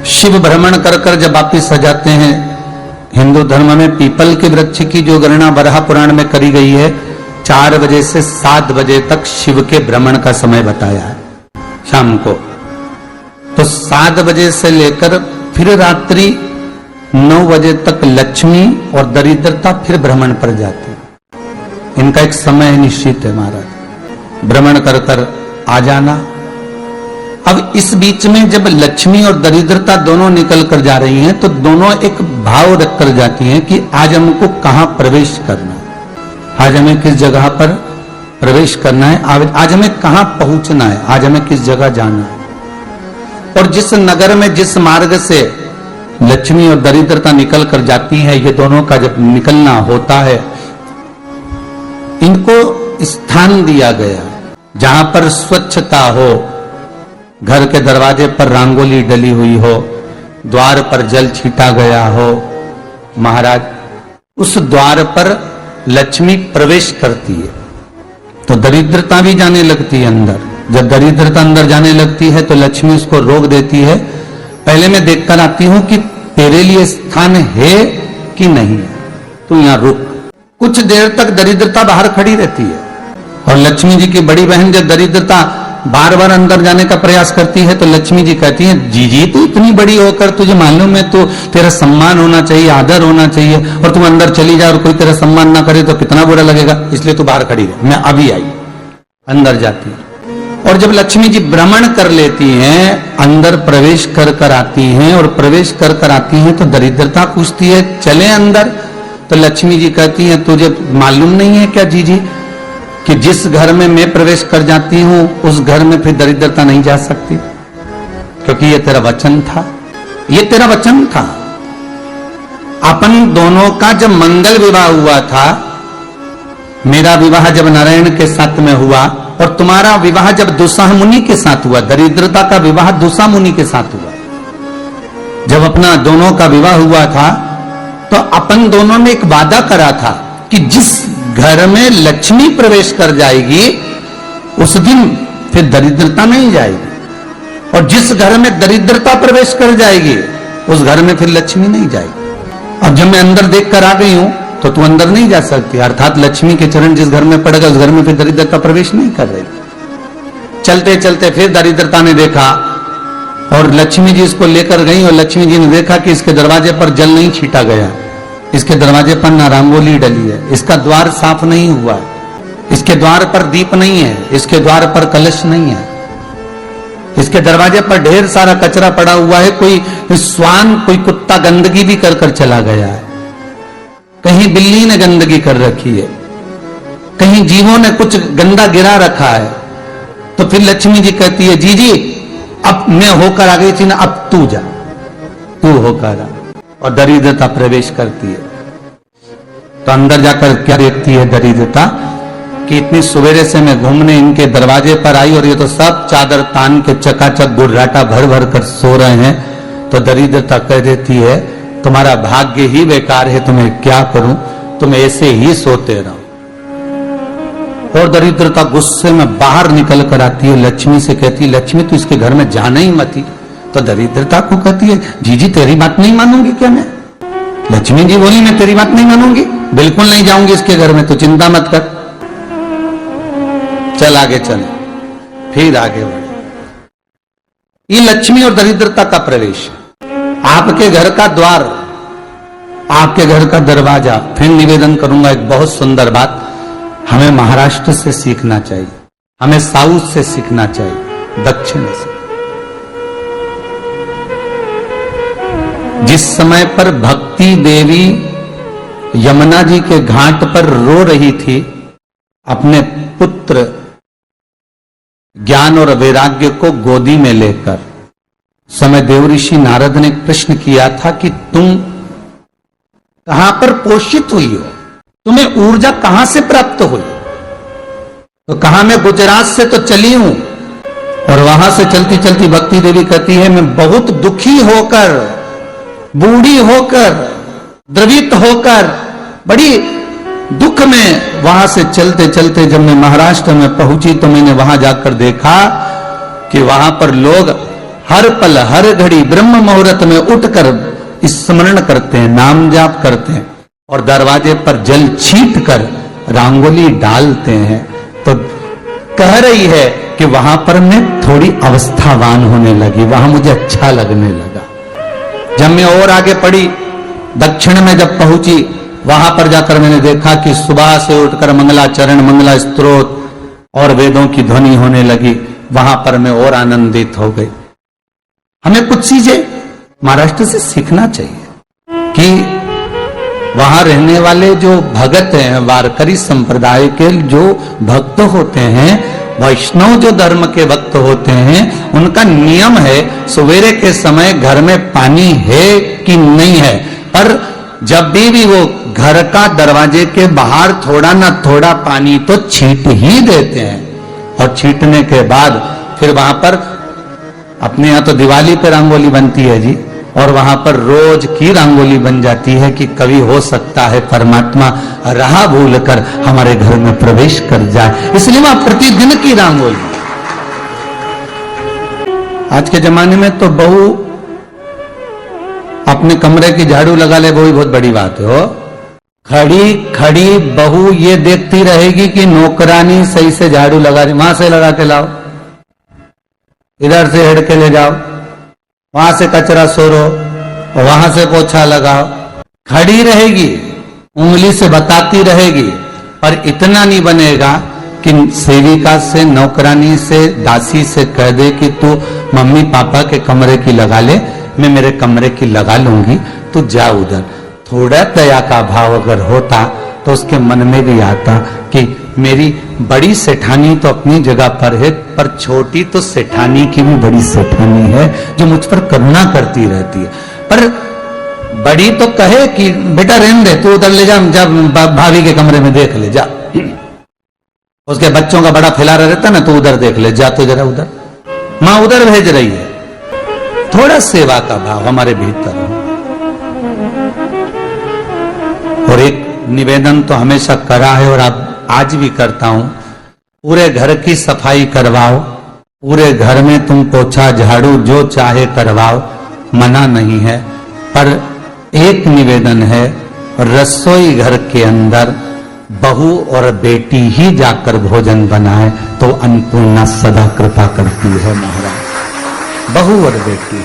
शिव भ्रमण कर कर जब वापिस आ जाते हैं, हिंदू धर्म में पीपल के वृक्ष की जो गणना वराह पुराण में करी गई है, 4 बजे से 7 बजे तक शिव के भ्रमण का समय बताया है शाम को। तो 7 बजे से लेकर फिर रात्रि 9 बजे तक लक्ष्मी और दरिद्रता फिर भ्रमण पर जाती है। इनका एक समय निश्चित है महाराज, भ्रमण कर कर आ जाना। अब इस बीच में जब लक्ष्मी और दरिद्रता दोनों निकल कर जा रही हैं, तो दोनों एक भाव रख कर जाती हैं कि आज हमको कहां प्रवेश करना है, आज हमें किस जगह पर प्रवेश करना है, आज हमें कहां पहुंचना है, आज हमें किस जगह जाना है। और जिस नगर में जिस मार्ग से लक्ष्मी और दरिद्रता निकल कर जाती है, ये दोनों का जब निकलना होता है, इनको स्थान दिया गया जहां पर स्वच्छता हो, घर के दरवाजे पर रंगोली डली हुई हो, द्वार पर जल छीटा गया हो। महाराज उस द्वार पर लक्ष्मी प्रवेश करती है तो दरिद्रता भी जाने लगती है अंदर। जब दरिद्रता अंदर जाने लगती है तो लक्ष्मी उसको रोक देती है, पहले मैं देखकर आती हूं कि तेरे लिए स्थान है कि नहीं, तू यहां रुक। कुछ देर तक दरिद्रता बाहर खड़ी रहती है और लक्ष्मी जी की बड़ी बहन जब दरिद्रता बार बार अंदर जाने का प्रयास करती है तो लक्ष्मी जी कहती हैं, जी तू इतनी बड़ी होकर तुझे मालूम है तो तेरा सम्मान होना चाहिए, आदर होना चाहिए, और तुम अंदर चली जाए और कोई तेरा सम्मान ना करे तो कितना बुरा लगेगा, इसलिए तू बाहर खड़ी रहे, मैं अभी आई। अंदर जाती है और जब लक्ष्मी जी भ्रमण कर लेती हैं, अंदर प्रवेश कर कर आती हैं और प्रवेश कर कर आती हैं तो दरिद्रता पूछती है चले अंदर, तो लक्ष्मी जी कहती हैं तुझे मालूम नहीं है क्या जी कि जिस घर में मैं प्रवेश कर जाती हूं उस घर में फिर दरिद्रता नहीं जा सकती, क्योंकि ये तेरा वचन था, ये तेरा वचन था। अपन दोनों का जब मंगल विवाह हुआ था, मेरा विवाह जब नारायण के साथ में हुआ और तुम्हारा विवाह जब दुस्साह मुनि के साथ हुआ, दरिद्रता का विवाह दुस्साह मुनि के साथ हुआ, जब अपना दोनों का विवाह हुआ था तो अपन दोनों ने एक वादा करा था कि जिस घर में लक्ष्मी प्रवेश कर जाएगी उस दिन फिर दरिद्रता नहीं जाएगी, और जिस घर में दरिद्रता प्रवेश कर जाएगी उस घर में फिर लक्ष्मी नहीं जाएगी। अब जब मैं अंदर देख कर आ गई हूं तो तू अंदर नहीं जा सकती, अर्थात लक्ष्मी के चरण जिस घर में पड़ेगा उस घर में फिर दरिद्रता प्रवेश नहीं कर रही। चलते चलते फिर दरिद्रता ने देखा और लक्ष्मी जी इसको लेकर गई और लक्ष्मी जी ने देखा कि इसके दरवाजे पर जल नहीं छीटा गया, इसके दरवाजे पर ना रंगोली डली है, इसका द्वार साफ नहीं हुआ है, इसके द्वार पर दीप नहीं है, इसके द्वार पर कलश नहीं है, इसके दरवाजे पर ढेर सारा कचरा पड़ा हुआ है, कोई स्वान कोई कुत्ता गंदगी भी कर कर चला गया है, कहीं बिल्ली ने गंदगी कर रखी है, कहीं जीवों ने कुछ गंदा गिरा रखा है। तो फिर लक्ष्मी जी कहती है जी अब मैं होकर आ गई थी ना, अब तू जा, तू होकर आ, और दरिद्रता प्रवेश करती है। तो अंदर जाकर क्या देखती है दरिद्रता कि इतनी सवेरे से मैं घूमने इनके दरवाजे पर आई और ये तो सब चादर तान के चकाचक गुर्राटा भर भर कर सो रहे हैं। तो दरिद्रता कह देती है तुम्हारा भाग्य ही बेकार है, तुम्हें क्या करूं, तुम ऐसे ही सोते रहो। और दरिद्रता गुस्से में बाहर निकल कर आती है, लक्ष्मी से कहती है लक्ष्मी तू इसके घर में जाना ही मत। तो दरिद्रता को कहती है जी तेरी बात नहीं मानूंगी क्या मैं? लक्ष्मी जी बोली मैं तेरी बात नहीं मानूंगी, बिल्कुल नहीं जाऊंगी इसके घर में, तो चिंता मत कर, चल आगे चले। फिर आगे बढ़े। ये लक्ष्मी और दरिद्रता का प्रवेश, आपके घर का द्वार, आपके घर का दरवाजा। फिर निवेदन करूंगा एक बहुत सुंदर बात, हमें महाराष्ट्र से सीखना चाहिए, हमें साउथ से सीखना चाहिए, दक्षिण से। जिस समय पर भक्ति देवी यमुना जी के घाट पर रो रही थी अपने पुत्र ज्ञान और वैराग्य को गोदी में लेकर, समय देवऋषि नारद ने प्रश्न किया था कि तुम कहां पर पोषित हुई हो, तुम्हें ऊर्जा कहां से प्राप्त हुई? तो कहा मैं गुजरात से तो चली हूं, और वहां से चलती चलती भक्ति देवी कहती है मैं बहुत दुखी होकर, बूढ़ी होकर, द्रवित होकर, बड़ी दुख में वहां से चलते चलते जब मैं महाराष्ट्र में पहुंची तो मैंने वहां जाकर देखा कि वहां पर लोग हर पल हर घड़ी ब्रह्म मुहूर्त में उठकर स्मरण करते हैं, नाम जाप करते हैं और दरवाजे पर जल छीट कर रंगोली डालते हैं। तो कह रही है कि वहां पर मैं थोड़ी अवस्थावान होने लगी, वहां मुझे अच्छा लगने लगा। जब मैं और आगे पढ़ी, दक्षिण में जब पहुंची, वहां पर जाकर मैंने देखा कि सुबह से उठकर मंगलाचरण, मंगला स्तोत्र और वेदों की ध्वनि होने लगी। वहां पर मैं और आनंदित हो गई। हमें कुछ चीजें महाराष्ट्र से सीखना चाहिए कि वहां रहने वाले जो भगत हैं, वारकरी संप्रदाय के जो भक्त होते हैं, वैष्णव जो धर्म के भक्त होते हैं, उनका नियम है सवेरे के समय घर में पानी है कि नहीं है, पर जब भी वो घर का दरवाजे के बाहर थोड़ा ना थोड़ा पानी तो छीट ही देते हैं। और छीटने के बाद फिर वहां पर अपने यहां तो दिवाली पे रंगोली बनती है जी, और वहां पर रोज की रंगोली बन जाती है कि कभी हो सकता है परमात्मा राह भूल कर हमारे घर में प्रवेश कर जाए, इसलिए वहां प्रतिदिन की रंगोली। आज के जमाने में तो बहू अपने कमरे की झाड़ू लगा ले, वो भी बहुत बड़ी बात है। हो खड़ी खड़ी बहू ये देखती रहेगी कि नौकरानी सही से झाड़ू लगा रही, वहां से लगा के लाओ, इधर से हेड़ के ले जाओ, वहां से कचरा सोरो, वहां से पोछा लगाओ। खड़ी रहेगी, उंगली से बताती रहेगी, पर इतना नहीं बनेगा कि सेविका से, नौकरानी से, दासी से कह दे कि तू मम्मी पापा के कमरे की लगा ले, मैं मेरे कमरे की लगा लूंगी, तू जा उधर। थोड़ा दया का भाव अगर होता तो उसके मन में भी आता कि मेरी बड़ी सेठानी तो अपनी जगह पर है, पर छोटी तो सेठानी की भी बड़ी सेठानी है जो मुझ पर करुणा करती रहती है। पर बड़ी तो कहे कि बेटा रहने दे, तू उधर ले जा, जब भाभी के कमरे में देख ले जा, उसके बच्चों का बड़ा फैलारा रहता ना, तो उधर देख ले जा, तो जरा उधर मां उधर भेज रही है। थोड़ा सेवा का भाव हमारे भीतर हो। और एक निवेदन तो हमेशा करा है और अब आज भी करता हूं, पूरे घर की सफाई करवाओ, पूरे घर में तुम पोछा झाड़ू जो चाहे करवाओ, मना नहीं है, पर एक निवेदन है, रसोई घर के अंदर बहू और बेटी ही जाकर भोजन बनाए तो अन्नपूर्णा सदा कृपा करती है महाराज, बहू और बेटी।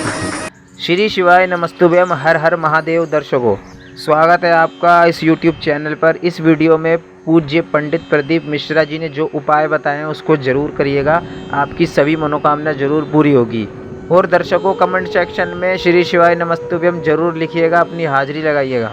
श्री शिवाय नमस्तुभ्यम। हर हर महादेव। दर्शकों, स्वागत है आपका इस YouTube चैनल पर। इस वीडियो में पूज्य पंडित प्रदीप मिश्रा जी ने जो उपाय बताए हैं उसको ज़रूर करिएगा, आपकी सभी मनोकामना ज़रूर पूरी होगी। और दर्शकों, कमेंट सेक्शन में श्री शिवाय नमस्तुभ्यम ज़रूर लिखिएगा, अपनी हाजिरी लगाइएगा।